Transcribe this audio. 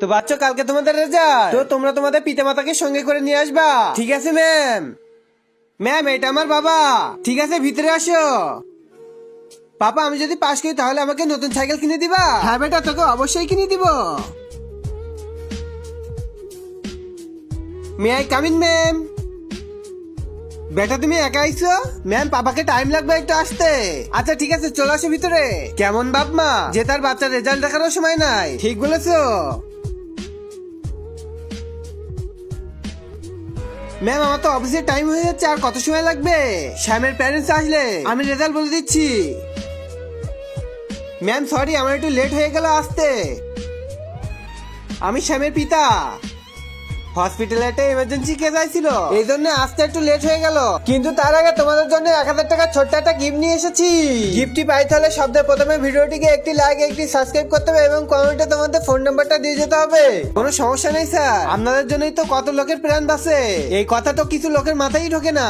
তো বাচ্চা কালকে তোমাদের রেজাল্ট, তো তোমরা তোমাদের পিতামাতাকে সঙ্গে করে নিয়ে আসবা। ঠিক আছে ম্যাম। ম্যাম এটা আমার বাবা। ঠিক আছে ভিতরে আসো। পাপা আমি যদি পাশ করি তাহলে আমাকে নতুন সাইকেল কিনে দিবা? হ্যাঁ বেটা তোকে অবশ্যই কিনে দিব। May I come in ma'am? বেটা তুমি একা আইছো? ম্যাম পাপাকে টাইম লাগবে একটু আসতে। আচ্ছা ঠিক আছে চলে আসো ভিতরে। কেমন বাপ মা যে তার বাচ্চার রেজাল্ট দেখারও সময় নাই। ঠিক বলেছো ম্যাম। আমার তো অফিসের টাইম হয়ে যাচ্ছে, আর কত সময় লাগবে? শ্যামের প্যারেন্টস আসলে আমি রেজাল্ট বলে দিচ্ছি। ম্যাম সরি আমার একটু লেট হয়ে গেল আসতে। আমি শ্যামের পিতা। হসপিটালে একটা ইমার্জেন্সি কেস আইছিল, এই জন্য আসতে একটু লেট হয়ে গেল। কিন্তু তার আগে তোমাদের জন্য 1000 টাকার ছোট্ট একটা গিফট নিয়ে এসেছি। গিফটটি পাইতে হলে শব্দের প্রথমে ভিডিওটিকে একটি লাইক একটি সাবস্ক্রাইব করতে হবে এবং কমেন্টে তোমাদের ফোন নাম্বারটা দিয়ে যেতে হবে। কোনো সমস্যা নেই স্যার, আপনাদের জন্যই তো কত লোকের প্রাণ বাঁচে, এই কথা তো কিছু লোকের মাথায় ঢোকে না।